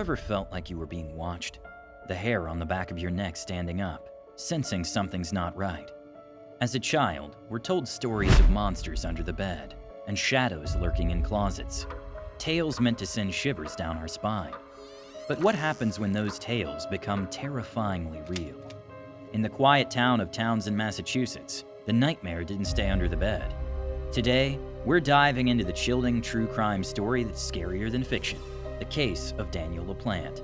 ever felt like you were being watched? The hair on the back of your neck standing up, sensing something's not right. As a child, we're told stories of monsters under the bed and shadows lurking in closets, tales meant to send shivers down our spine. But what happens when those tales become terrifyingly real? In the quiet town of Townsend, Massachusetts, the nightmare didn't stay under the bed. Today, we're diving into the chilling true crime story that's scarier than fiction, the case of Daniel LaPlante.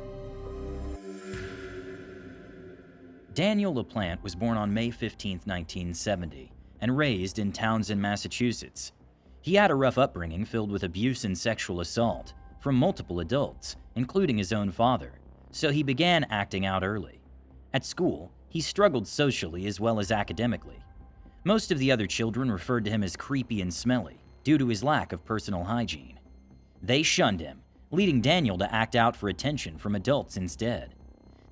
Daniel LaPlante was born on May 15, 1970, and raised in Townsend, Massachusetts. He had a rough upbringing filled with abuse and sexual assault from multiple adults, including his own father, so he began acting out early. At school, he struggled socially as well as academically. Most of the other children referred to him as creepy and smelly due to his lack of personal hygiene. They shunned him, leading Daniel to act out for attention from adults instead.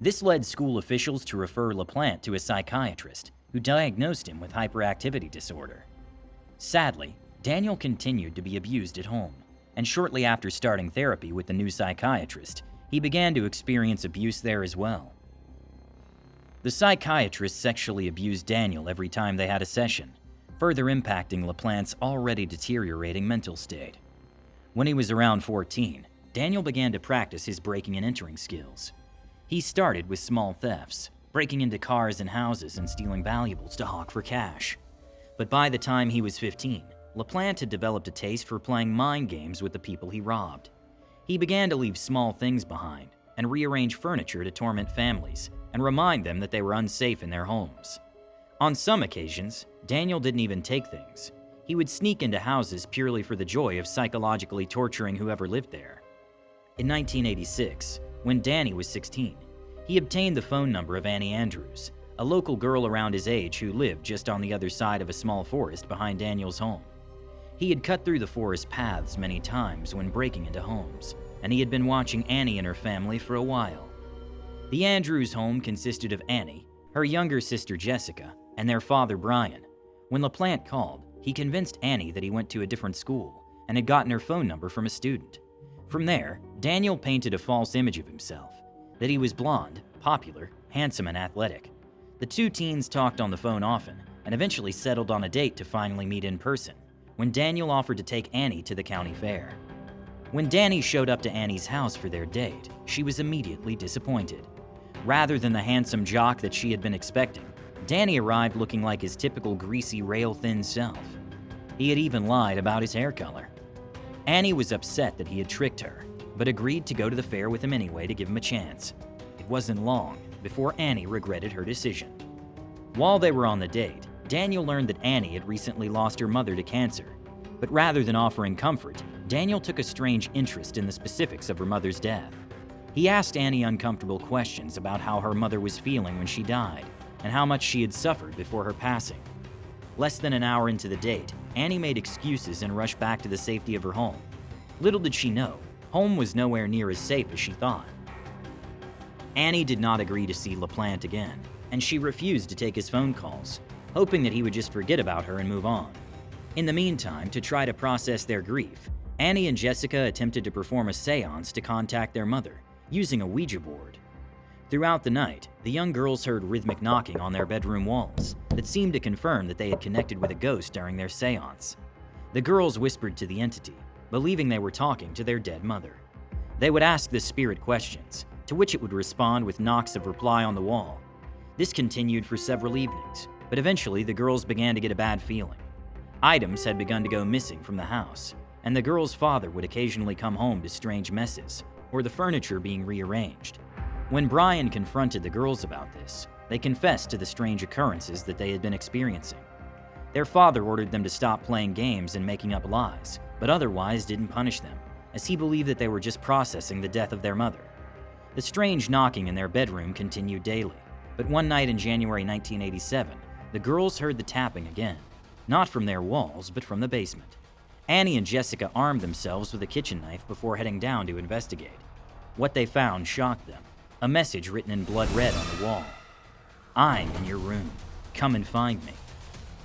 This led school officials to refer LaPlante to a psychiatrist who diagnosed him with hyperactivity disorder. Sadly, Daniel continued to be abused at home, and shortly after starting therapy with the new psychiatrist, he began to experience abuse there as well. The psychiatrist sexually abused Daniel every time they had a session, further impacting LaPlante's already deteriorating mental state. When he was around 14, Daniel began to practice his breaking and entering skills. He started with small thefts, breaking into cars and houses and stealing valuables to hawk for cash. But by the time he was 15, LaPlante had developed a taste for playing mind games with the people he robbed. He began to leave small things behind and rearrange furniture to torment families and remind them that they were unsafe in their homes. On some occasions, Daniel didn't even take things. He would sneak into houses purely for the joy of psychologically torturing whoever lived there. In 1986, when Danny was 16, he obtained the phone number of Annie Andrews, a local girl around his age who lived just on the other side of a small forest behind Daniel's home. He had cut through the forest paths many times when breaking into homes, and he had been watching Annie and her family for a while. The Andrews home consisted of Annie, her younger sister Jessica, and their father Brian. When LaPlante called, he convinced Annie that he went to a different school and had gotten her phone number from a student. From there, Daniel painted a false image of himself, that he was blonde, popular, handsome, and athletic. The two teens talked on the phone often and eventually settled on a date to finally meet in person, when Daniel offered to take Annie to the county fair. When Danny showed up to Annie's house for their date, she was immediately disappointed. Rather than the handsome jock that she had been expecting, Danny arrived looking like his typical greasy, rail-thin self. He had even lied about his hair color. Annie was upset that he had tricked her, but agreed to go to the fair with him anyway to give him a chance. It wasn't long before Annie regretted her decision. While they were on the date, Daniel learned that Annie had recently lost her mother to cancer. But rather than offering comfort, Daniel took a strange interest in the specifics of her mother's death. He asked Annie uncomfortable questions about how her mother was feeling when she died, and how much she had suffered before her passing. Less than an hour into the date, Annie made excuses and rushed back to the safety of her home. Little did she know, home was nowhere near as safe as she thought. Annie did not agree to see LaPlante again, and she refused to take his phone calls, hoping that he would just forget about her and move on. In the meantime, to try to process their grief, Annie and Jessica attempted to perform a seance to contact their mother, using a Ouija board. Throughout the night, the young girls heard rhythmic knocking on their bedroom walls that seemed to confirm that they had connected with a ghost during their seance. The girls whispered to the entity, believing they were talking to their dead mother. They would ask the spirit questions, to which it would respond with knocks of reply on the wall. This continued for several evenings, but eventually the girls began to get a bad feeling. Items had begun to go missing from the house, and the girls' father would occasionally come home to strange messes, or the furniture being rearranged. When Brian confronted the girls about this, they confessed to the strange occurrences that they had been experiencing. Their father ordered them to stop playing games and making up lies, but otherwise didn't punish them, as he believed that they were just processing the death of their mother. The strange knocking in their bedroom continued daily, but one night in January 1987, the girls heard the tapping again, not from their walls, but from the basement. Annie and Jessica armed themselves with a kitchen knife before heading down to investigate. What they found shocked them. A message written in blood red on the wall. "I'm in your room. Come and find me."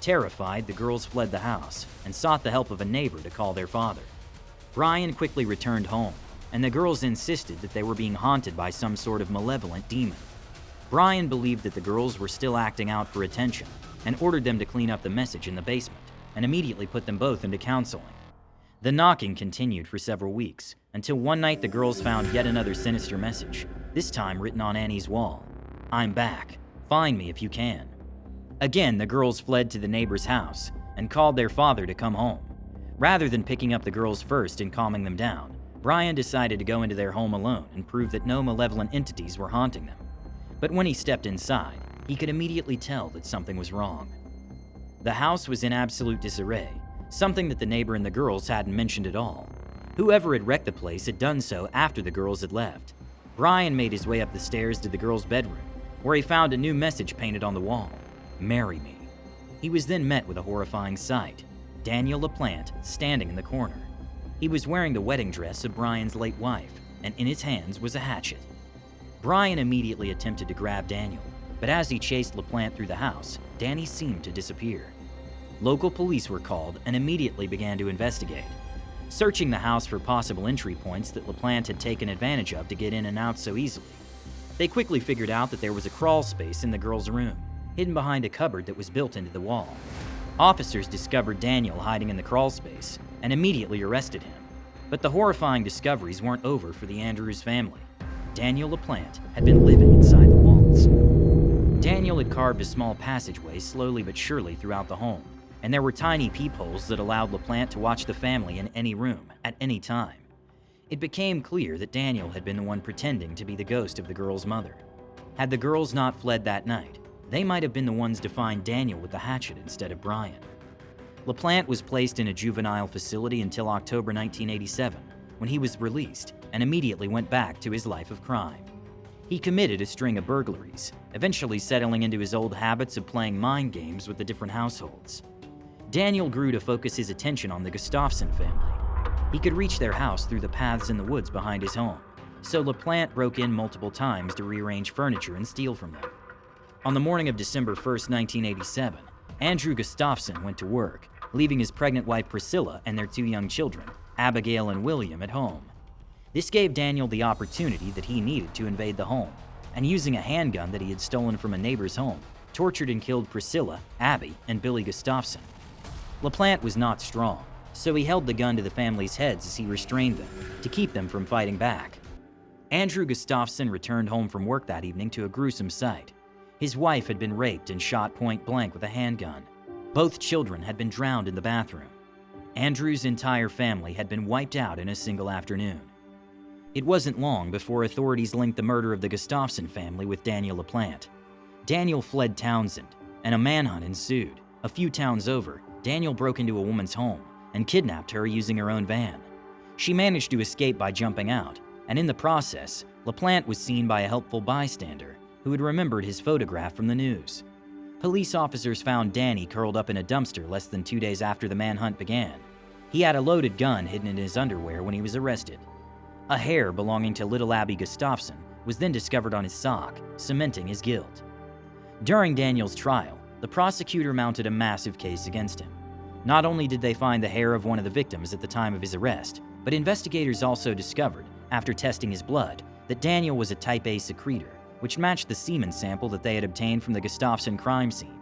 Terrified, the girls fled the house and sought the help of a neighbor to call their father. Brian quickly returned home, and the girls insisted that they were being haunted by some sort of malevolent demon. Brian believed that the girls were still acting out for attention and ordered them to clean up the message in the basement and immediately put them both into counseling. The knocking continued for several weeks until one night the girls found yet another sinister message, this time written on Annie's wall. "I'm back. Find me if you can." Again, the girls fled to the neighbor's house and called their father to come home. Rather than picking up the girls first and calming them down, Brian decided to go into their home alone and prove that no malevolent entities were haunting them. But when he stepped inside, he could immediately tell that something was wrong. The house was in absolute disarray, something that the neighbor and the girls hadn't mentioned at all. Whoever had wrecked the place had done so after the girls had left. Brian made his way up the stairs to the girls' bedroom, where he found a new message painted on the wall: "Marry me." He was then met with a horrifying sight: Daniel LaPlante standing in the corner. He was wearing the wedding dress of Brian's late wife, and in his hands was a hatchet. Brian immediately attempted to grab Daniel, but as he chased LaPlante through the house, Danny seemed to disappear. Local police were called and immediately began to investigate, searching the house for possible entry points that LaPlante had taken advantage of to get in and out so easily. They quickly figured out that there was a crawl space in the girls' room, hidden behind a cupboard that was built into the wall. Officers discovered Daniel hiding in the crawl space and immediately arrested him. But the horrifying discoveries weren't over for the Andrews family. Daniel LaPlante had been living inside the walls. Daniel had carved a small passageway slowly but surely throughout the home, and there were tiny peepholes that allowed LaPlante to watch the family in any room, at any time. It became clear that Daniel had been the one pretending to be the ghost of the girls' mother. Had the girls not fled that night, they might have been the ones to find Daniel with the hatchet instead of Brian. LaPlante was placed in a juvenile facility until October 1987, when he was released and immediately went back to his life of crime. He committed a string of burglaries, eventually settling into his old habits of playing mind games with the different households. Daniel grew to focus his attention on the Gustafson family. He could reach their house through the paths in the woods behind his home, so LaPlante broke in multiple times to rearrange furniture and steal from them. On the morning of December 1st, 1987, Andrew Gustafson went to work, leaving his pregnant wife Priscilla and their two young children, Abigail and William, at home. This gave Daniel the opportunity that he needed to invade the home, and using a handgun that he had stolen from a neighbor's home, tortured and killed Priscilla, Abby, and Billy Gustafson. LaPlante was not strong, so he held the gun to the family's heads as he restrained them, to keep them from fighting back. Andrew Gustafson returned home from work that evening to a gruesome sight. His wife had been raped and shot point blank with a handgun. Both children had been drowned in the bathroom. Andrew's entire family had been wiped out in a single afternoon. It wasn't long before authorities linked the murder of the Gustafson family with Daniel LaPlante. Daniel fled Townsend, and a manhunt ensued. A few towns over, Daniel broke into a woman's home and kidnapped her using her own van. She managed to escape by jumping out, and in the process, LaPlante was seen by a helpful bystander who had remembered his photograph from the news. Police officers found Danny curled up in a dumpster less than 2 days after the manhunt began. He had a loaded gun hidden in his underwear when he was arrested. A hair belonging to little Abby Gustafson was then discovered on his sock, cementing his guilt. During Daniel's trial, the prosecutor mounted a massive case against him. Not only did they find the hair of one of the victims at the time of his arrest, but investigators also discovered, after testing his blood, that Daniel was a type A secretor, which matched the semen sample that they had obtained from the Gustafson crime scene.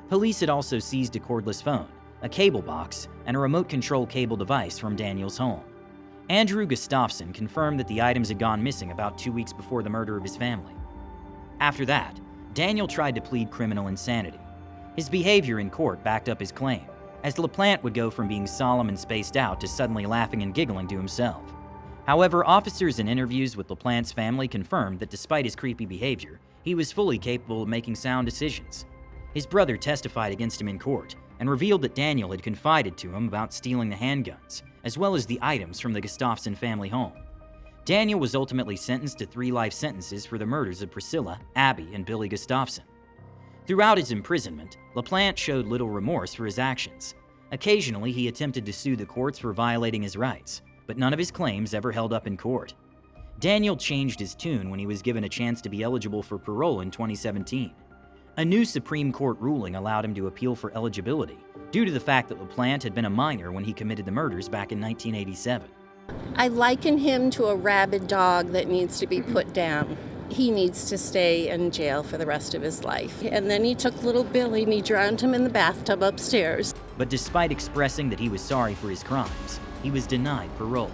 Police had also seized a cordless phone, a cable box, and a remote control cable device from Daniel's home. Andrew Gustafson confirmed that the items had gone missing about 2 weeks before the murder of his family. After that, Daniel tried to plead criminal insanity. His behavior in court backed up his claim, as LaPlante would go from being solemn and spaced out to suddenly laughing and giggling to himself. However, officers in interviews with LaPlante's family confirmed that despite his creepy behavior, he was fully capable of making sound decisions. His brother testified against him in court and revealed that Daniel had confided to him about stealing the handguns, as well as the items from the Gustafson family home. Daniel was ultimately sentenced to 3 life sentences for the murders of Priscilla, Abby, and Billy Gustafson. Throughout his imprisonment, LaPlante showed little remorse for his actions. Occasionally, he attempted to sue the courts for violating his rights, but none of his claims ever held up in court. Daniel changed his tune when he was given a chance to be eligible for parole in 2017. A new Supreme Court ruling allowed him to appeal for eligibility, due to the fact that LaPlante had been a minor when he committed the murders back in 1987. I liken him to a rabid dog that needs to be put down. He needs to stay in jail for the rest of his life. And then he took little Billy and he drowned him in the bathtub upstairs. But despite expressing that he was sorry for his crimes, he was denied parole.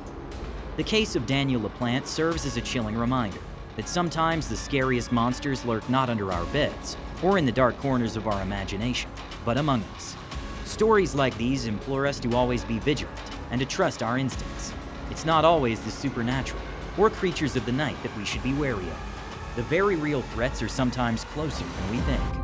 The case of Daniel LaPlante serves as a chilling reminder that sometimes the scariest monsters lurk not under our beds or in the dark corners of our imagination, but among us. Stories like these implore us to always be vigilant and to trust our instincts. It's not always the supernatural or creatures of the night that we should be wary of. The very real threats are sometimes closer than we think.